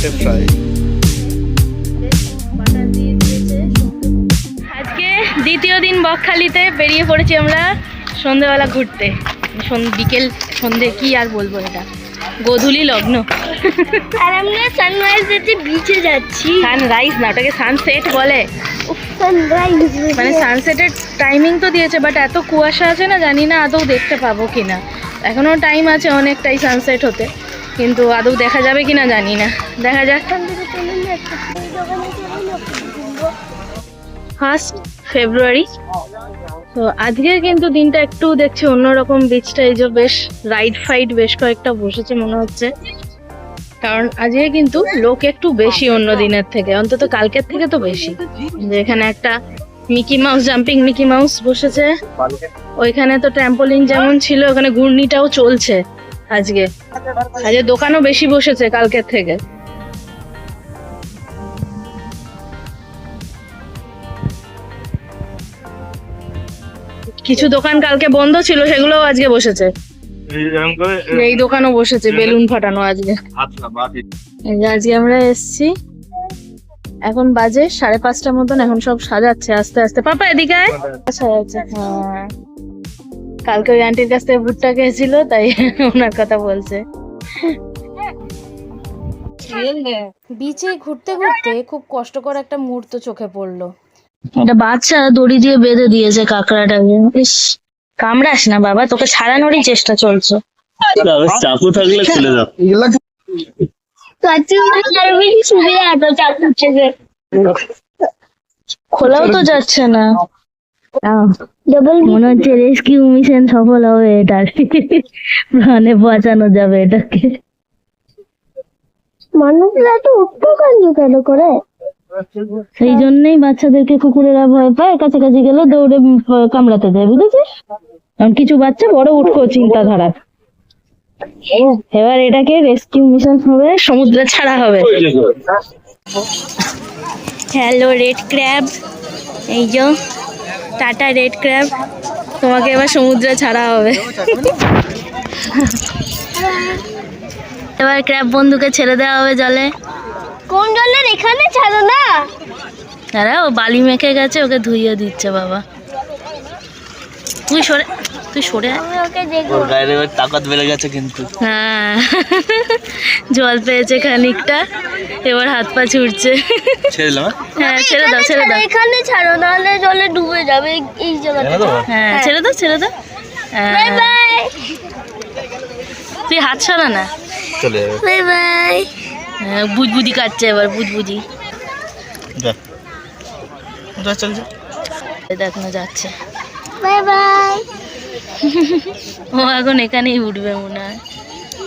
লোটে ফ্রাই। আজকে দ্বিতীয় দিন বকখালিতে বেরিয়ে পড়েছি আমরা সন্ধ্যেবেলা ঘুরতে। বিকেল সন্ধ্যে কি আর বলবো, এটা গোধূলি লগ্ন। আর আমরা সানরাইজ দেখতে বিচে যাচ্ছি। সানরাইজ না, ওটাকে সানসেট বলে। সানরাইজ মানে সানসেটের টাইমিং তো দিয়েছে, বাট এত কুয়াশা আছে না, জানি না আদৌ দেখতে পাবো কিনা। এখনো টাইম আছে অনেকটাই সানসেট হতে, কিন্তু আদৌ দেখা যাবে কিনা জানি না, দেখা যাক। 1 ফেব্রুয়ারি। তো আজকে কিন্তু দিনটা একটু দেখছি অন্যরকম। বিচটা এই যে বেশ রাইড ফাইড বেশ কয়েকটা বসেছে মনে হচ্ছে, কারণ আজকে কিন্তু লোক একটু বেশি অন্য দিনের থেকে, অন্তত কালকের থেকে তো বেশি। যেখানে একটা Mickey mouse, jumping Mickey mouse বসেছে, ওইখানে তো ট্র্যাম্পোলিন যেমন ছিল ওখানে ঘূর্ণিটাও চলছে। আজকে দোকানও বেশি বসেছে কালকের থেকে। কিছু দোকান কালকে বন্ধ ছিল, সেগুলোও আজকে বসেছে। এই দোকানও বসেছে, বেলুন ফাটানো আজকে। আজকে আমরা এসছি, এখন বাজে 5:30 মতন, এখন সব সাজাচ্ছে আস্তে আস্তে। পাপা এদিকে আয়। সাজাচ্ছে, হ্যাঁ। কালকে ওই আন্টির কাছ থেকে ভুট্টা খেয়েছিল, তাই ওনার কথা বলছে। বিচে ঘুরতে ঘুরতে খুব কষ্টকর একটা মুহূর্ত চোখে পড়লো। একটা বাচ্চা দড়ি দিয়ে বেঁধে দিয়েছে কাঁকড়াটাকে। ইস, কামড়াস না বাবা, তোকে ছাড়ানোরই চেষ্টা চলছে। চাকু থাকলে খুলে দাও। খোলাও তো যাচ্ছে না। মনে হচ্ছে রেস্কিউ মিশন সফল হবে এটার, প্রাণে বাঁচানো যাবে এটাকে। মানুষরা তো উঠতে কেন করে? সেই জন্যই বাচ্চাদেরকে কুকুরেরা ভয় পায়, কাছাকাছি গেলে দৌড়ে কামড়াতে যায়, বুঝেছিস? কারণ কিছু বাচ্চা বড় উঠকো চিন্তাধারা। এবার এটাকে রেস্কিউ মিশন হবে, সমুদ্রে ছাড়া হবে। হ্যালো রেড ক্র্যাব, এই যে টাটা রেড ক্র্যাব, তোমাকে এবার সমুদ্রে ছাড়া হবে। এবার ক্র্যাব বন্ধুকে ছেড়ে দেওয়া হবে জলে। কোন জলের? এখানে ছাড়ো না। দাঁড়া, ও বালি মেখে গেছে, ওকে ধুইয়ে দিচ্ছে বাবা। তুই সরে আয়। আমি ওকে দেখবো। ওর গায়ে এবার তাকাত বেড়ে গেছে কিন্তু। হ্যাঁ, জল পেয়েছে খানিকটা, এবার হাত পা ছুটছে। ছেড়ে দিলাম। হ্যাঁ ছেড়ে দাও, ছেড়ে দাও। এখানে ছাড়ো, নাহলে জলে ডুবে যাবে এই জায়গাটা। হ্যাঁ ছেড়ে দাও, ছেড়ে দাও। Bye bye. তুই হাত সরা না। চলে যাবে। Bye bye. হ্যাঁ, বুঝবুঝি কাটছে এবার, বুঝবুঝি। যা যা, চল যা। দেখ না যাচ্ছে। Bye bye. ও এখন এখানেই উঠবে মনে হয়,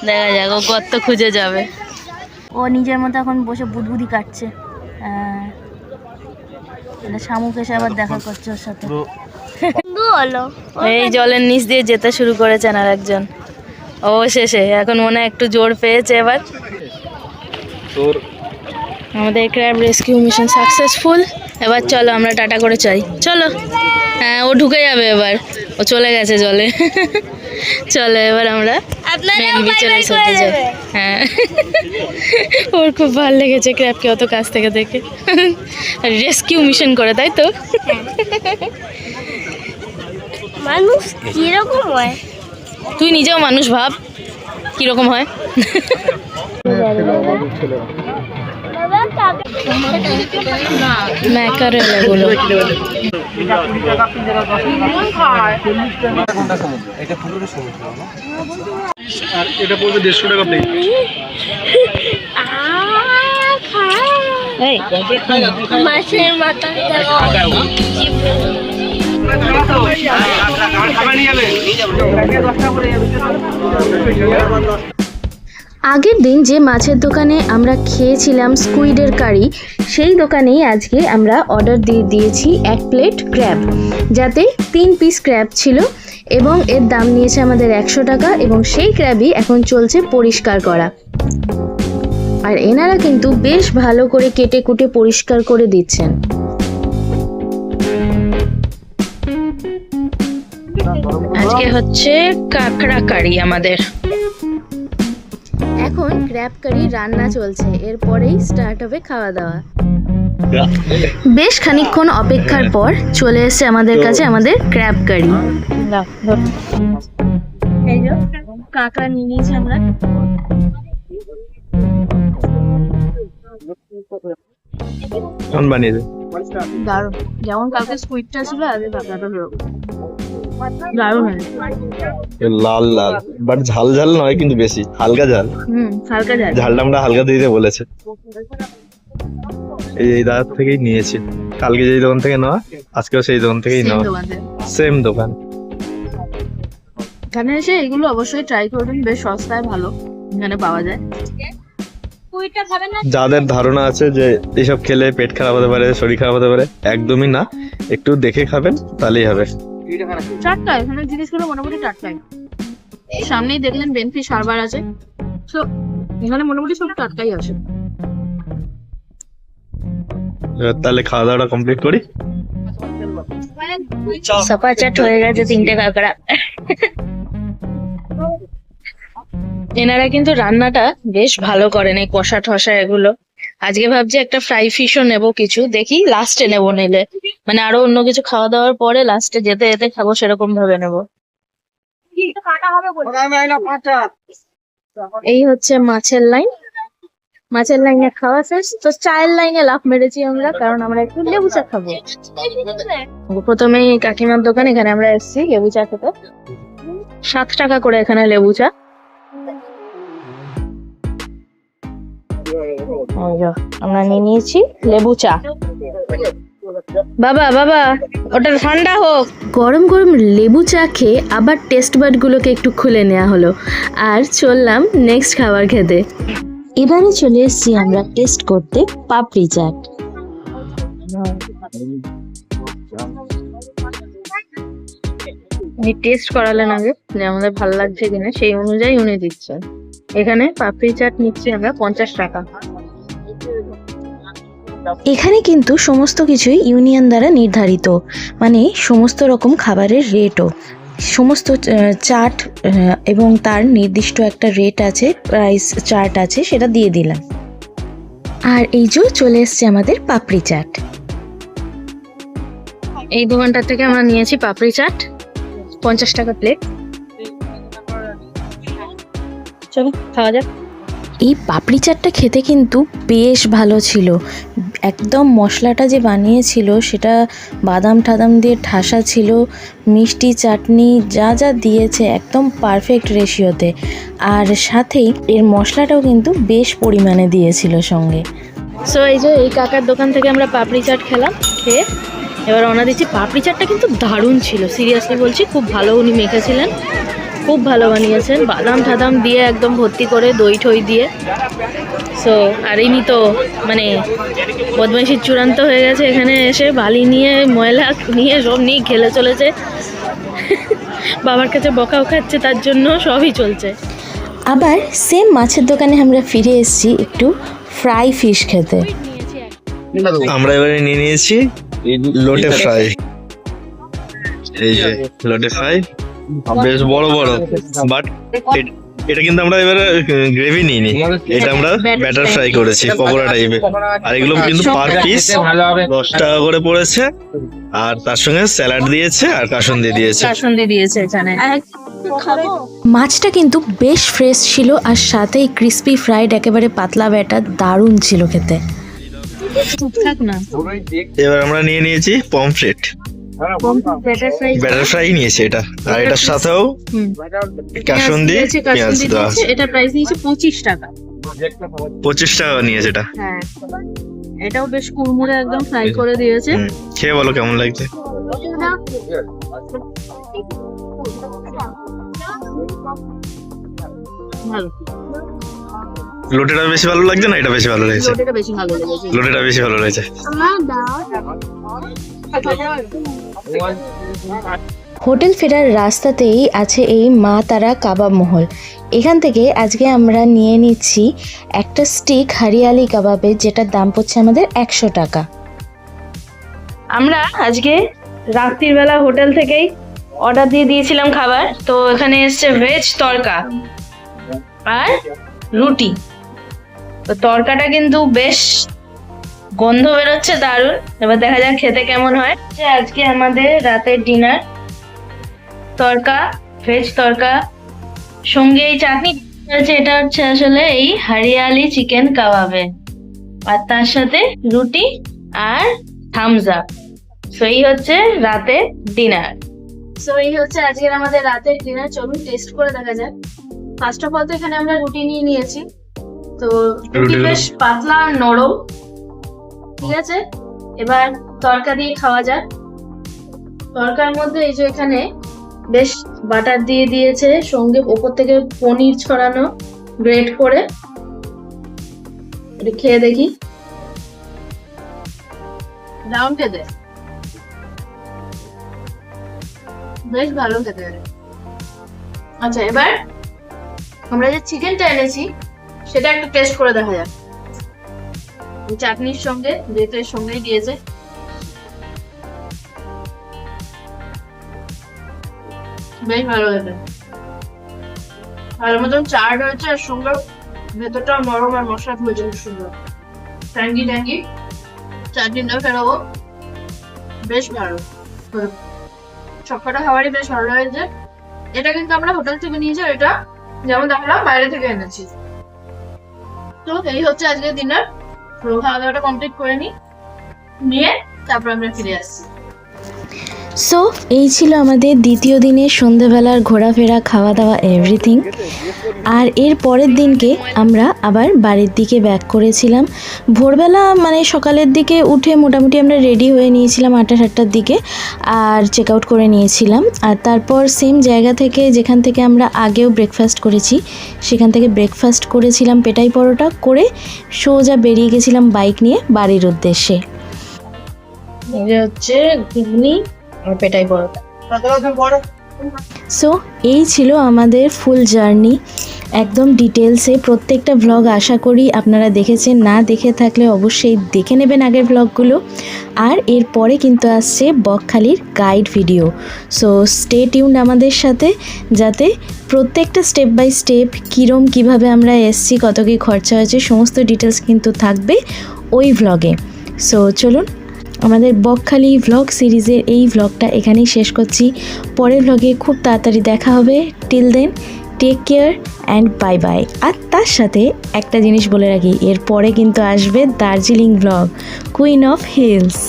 দেখা যাক। ও গর্ত খুঁজে যাবে। ও নিজের মতো এখন বসে বুদবুদি কাটছে। শামুক এসে আবার দেখা করছে ওর সাথে। বলো। এই জলের নিচ দিয়ে যেতে শুরু করেছেন আর একজন, অবশেষে। এখন মনে হয় একটু জোর পেয়েছে এবার। তোর আমাদের ক্র্যাব রেস্কিউ মিশন সাকসেসফুল। এবার চলো আমরা টাটা করে চাই, চলো। হ্যাঁ, ও ঢুকে যাবে এবার, ও চলে গেছে জলে। চলো এবার আমরা মেন বিচে যেতে যাই। হ্যাঁ, ওর খুব ভালো লেগেছে ক্র্যাবকে অত কাছ থেকে দেখে। রেস্কিউ মিশন করে, তাই তো? মানুষ কিরকম হয়? তুই নিজেও মানুষ, ভাব কিরকম হয়। ম্যাকারেল এগুলো। এটা পড়বে 150 টাকা প্লেট। এই মাছের মাথা আগের দিন যে মাছের দোকানে আমরা খেয়েছিলাম স্কুইডের কারি, সেই দোকানেই আজকে আমরা অর্ডার দিয়ে দিয়েছি 1 প্লেট ক্র্যাব, যাতে 3 পিস ক্র্যাব ছিল, এবং এর দাম নিয়েছে আমাদের 100 টাকা। এবং সেই ক্র্যাবই এখন চলছে পরিষ্কার করা। আর এনারা কিন্তু বেশ ভালো করে কেটে কুটে পরিষ্কার করে দিচ্ছেন। আজকে হচ্ছে কাঁকড়া কারি আমাদের। এখন এখন ক্র্যাব কারি রান্না চলছে, এরপরেই স্টার্ট হবে খাওয়া দাওয়া। বেশ খানিকক্ষণ অপেক্ষার পর চলে এসেছে আমাদের কাছে আমাদের ক্র্যাব কারি। এই যে কাঁকড়া নিয়ে নিয়েছি আমরা। কেমন বানিয়েছে? দারুণ, যেমন কালকে স্কুইডটা ছিল আজকে কাঁকড়াটা দারুণ হয়েছে। লাল লাল বাট ঝাল ঝাল নয়, কিন্তু বেশি হালকা ঝাল। হালকা ঝাল, ঝালটা আমরা হালকা দিতে বলেছে। এই দাদার থেকেই নিয়েছি, কালকে যেই দোকান থেকে নেওয়া আজকেও সেই দোকান থেকেই নেওয়া, সেম দোকান। এখানে এসে এগুলো অবশ্যই ট্রাই করবেন, বেশ সস্তায় ভালো এখানে পাওয়া যায়। যাদের ধারণা আছে যে এইসব খেলে পেট খারাপ হতে পারে, শরীর খারাপ হতে পারে, একদমই না, একটু দেখে খাবেন তাহলেই হবে। টাটকা, এখানে জিনিসগুলো মোটামুটি টাটকাই। সামনেই দেখলেন বেনফিশ হারবার আছে, তো এখানে মোটামুটি সব টাটকাই আছে। এবার তাহলে খাওয়া দাওয়াটা কমপ্লিট করি। সাপাচাট হয়ে গেছে 3টে কাঁকড়া। এনারা কিন্তু রান্নাটা বেশ ভালো করেন, এই কষা ঠসা এগুলো। আজকে ভাবছি একটা ফ্রাই ফিশও নেবো কিছু, দেখি লাস্টে নেবো, নিলে মানে আরো অন্য কিছু খাওয়া দাওয়ার পরে লাস্টে যেতে যেতে খাবো সেরকম ভাবে নেবো। এই হচ্ছে মাছের লাইন, মাছের লাইনে খাওয়া শেষ, তো চায়ের লাইনে লাফ মেরেছি আমরা, কারণ আমরা একটু লেবু চা খাবো। প্রথমেই কাকিমার দোকান, এখানে আমরা এসেছি লেবু চা খেতে। 7 টাকা করে এখানে লেবু চা। আমরা নিয়ে নিয়েছি লেবু চা। বাবা বাবা ওটা ঠান্ডা হোক। গরম গরম লেবু চা খেয়ে আবার টেস্ট বাড গুলোকে একটু খুলে নেওয়া হলো, আর চললাম নেক্সট খাবার খেতে। এবারে চলে এসেছি আমরা টেস্ট করতে পাপড়ি চাট। উনি টেস্ট করালেন আগে যে আমাদের ভালো লাগছে কিনা, সেই অনুযায়ী উনি দিচ্ছেন। এখানে পাপড়ি চাট নিচ্ছি আমরা 50 টাকা। এখানে কিন্তু সমস্ত কিছুই ইউনিয়ন দ্বারা নির্ধারিত, মানে সমস্ত রকম খাবারের রেটও, সমস্ত চাট এবং তার নির্দিষ্ট একটা রেট আছে, প্রাইস চার্ট আছে, সেটা দিয়ে দিলাম। আর এই যে চলে এসছে আমাদের পাপড়ি চাট। এই দোকানটা থেকে আমরা নিয়েছি পাপড়ি চাট, 50 টাকা প্লেট। চলো খাওয়া যাক। এই পাপড়ি চাটটা খেতে কিন্তু বেশ ভালো ছিল, একদম মশলাটা যে বানিয়েছিল সেটা বাদাম টাদাম দিয়ে ঠাসা ছিল, মিষ্টি চাটনি যা যা দিয়েছে একদম পারফেক্ট রেশিওতে, আর সাথেই এর মশলাটাও কিন্তু বেশ পরিমাণে দিয়েছিল সঙ্গে। সো এই যে এই কাকার দোকান থেকে আমরা পাপড়ি চাট খেলাম, খেয়ে এবার রওনা দিচ্ছি। পাপড়ি চাটটা কিন্তু দারুণ ছিল, সিরিয়াসলি বলছি, খুব ভালো উনি মেখেছিলেন, খুব ভালো বানিয়েছেন, বাদাম ঠাদাম দিয়ে একদম ভর্তি করে, দই ঠই দিয়ে। সো আর ইনি তো মানে বদমাইশির চূড়ান্ত হয়ে গেছে, এখানে এসে বালি নিয়ে ময়লা নিয়ে সব নিয়ে খেলে চলেছে। বাবার কাছে বকাও খাচ্ছে, তার জন্য সবই চলছে। আবার সেম মাছের দোকানে আমরা ফিরে এসেছি একটু ফ্রাই ফিশ খেতে। আমরা এবারে নিয়ে নিয়েছি লোটে ফ্রাই। এই যে লোটে ফ্রাই বেশ বড় বড়, বাট এটা কিন্তু আমরা এবারে গ্রেভি নিইনি, এটা আমরা ব্যাটার ফ্রাই করেছি পকোড়া টাইপের। আর এগুলো কিন্তু পার পিস 10 টাকা করে পড়েছে, আর তার সঙ্গে স্যালাড দিয়েছে আর কাসুন্দি দিয়েছে। এখানে মাছটা কিন্তু বেশ ফ্রেশ ছিল, আর সাথেই ক্রিস্পি ফ্রাইড, একেবারে পাতলা ব্যাটার, দারুণ ছিল খেতে। এবার আমরা নিয়ে নিয়েছি পমফ্রেট, ব্যাটার ফ্রাই নিয়েছি এটা, আর এটার সাথেও কাসুন্দি পেঁয়াজ দেওয়া আছে। এটা প্রাইস নিয়েছে 25 টাকা। 25 টাকা নিয়েছে এটা। হ্যাঁ, এটাও বেশ কুড়মুড়ে একদম ফ্রাই করে দিয়েছে। খেয়ে বলো কেমন লাগছে। ভালো। লোটেটা বেশি ভালো লাগছে না এটা বেশি ভালো লেগেছে? লোটেটা বেশি ভালো লেগেছে। লোটেটা বেশি ভালো লেগেছে। হোটেল ফেরার রাস্তাতেই আছে এই মা তারা কাবাব মহল। এখান থেকে আজকে আমরা নিয়ে নিচ্ছি একটা স্টিক হরিয়ালি কাবাবের, যেটার দাম পড়ছে আমাদের 100 টাকা। আমরা আজকে রাত্রির বেলা হোটেল থেকেই অর্ডার দিয়ে দিয়েছিলাম খাবার, তো এখানে এসছে ভেজ তড়কা আর রুটি। তো তরকাটা কিন্তু বেশ গন্ধ বেরোচ্ছে দারুণ। এবার দেখা যাক খেতে কেমন হয়। আজকে আমাদের রাতের ডিনার তরকা, ভেজ তরকা, সঙ্গে এই চাটনি আছে, এটা হচ্ছে আসলে এই হরিয়ালি চিকেন কাবাবে, আর তার সাথে রুটি আর থামস আপ। সো এই হচ্ছে রাতের ডিনার। সো এই হচ্ছে আজকের আমাদের রাতের ডিনার। চলুন টেস্ট করে দেখা যাক। ফার্স্ট অফ অল তো এখানে আমরা রুটি নিয়ে নিয়েছি। তো রুটি বেশ পাতলা আর নরম, ঠিক আছে। এবার তরকা দিয়ে খাওয়া যাক। তরকার মধ্যে এই যে এখানে বেশ বাটার দিয়ে দিয়েছে, সঙ্গে ওপর থেকে পনির ছড়ানো গ্রেট করে। এটা খেয়ে দেখি। দারুণ খেতে, বেশ ভালো খেতে। আচ্ছা, এবার আমরা যে চিকেনটা এনেছি সেটা একটু টেস্ট করে দেখা যাক। চাটনির সঙ্গে, যেহেতু এর সঙ্গেই দিয়েছে, বেশ ভালো খেতে। ভালো মতন চাট হয়েছে, আর সঙ্গে ভেতরটাও নরম আর মশলা হয়েছে খুব সুন্দর, ট্যাঙ্গি ট্যাঙ্গি। চাটনিটাও ফেরাবো, বেশ ভালো। সবকটা খাবারই বেশ ভালো হয়েছে। এটা কিন্তু আমরা হোটেল থেকে নিয়েছি, এটা যেমন দেখালাম বাইরে থেকে এনেছি। তো এই হচ্ছে আজকের ডিনার। খাওয়া দাওয়াটা কমপ্লিট করে নিয়ে তারপর আমরা ফিরে আসছি। সো এই ছিল আমাদের দ্বিতীয় দিনের সন্ধ্যেবেলার ঘোরাফেরা, খাওয়া দাওয়া, এভরিথিং। আর এর পরের দিনকে আমরা আবার বাড়ির দিকে ব্যাক করেছিলাম। ভোরবেলা মানে সকালের দিকে উঠে মোটামুটি আমরা রেডি হয়ে নিয়েছিলাম 8টা-7টার দিকে, আর চেক আউট করে নিয়েছিলাম। আর তারপর সেম জায়গা থেকে, যেখান থেকে আমরা আগেও ব্রেকফাস্ট করেছি, সেখান থেকে ব্রেকফাস্ট করেছিলাম পেটাই পরোটা করে, সোজা বেরিয়ে গেছিলাম বাইক নিয়ে বাড়ির উদ্দেশ্যে। এটা হচ্ছে ঘুগনি আর পেটাই পরোটা। সো এই ছিল আমাদের ফুল জার্নি, একদম ডিটেলসে প্রত্যেকটা ভ্লগ আশা করি আপনারা দেখেছেন। না দেখে থাকলে অবশ্যই দেখে নেবেন আগের ভ্লগগুলো। আর এরপরে কিন্তু আসছে বকখালির guide video. So stay tuned আমাদের সাথে, যাতে প্রত্যেকটা স্টেপ বাই স্টেপ কীভাবে আমরা এসছি, কত কী খরচা হয়েছে, সমস্ত ডিটেলস কিন্তু থাকবে ওই ভ্লগে। সো চলুন, আমাদের বকখালি ভ্লগ সিরিজের এই ভ্লগটা এখানেই শেষ করছি। পরের ভ্লগে খুব তাড়াতাড়ি দেখা হবে। Till then, take care and bye bye. আর তার সাথে একটা জিনিস বলে রাখি, এরপরে কিন্তু আসবে Darjeeling vlog, queen of hills.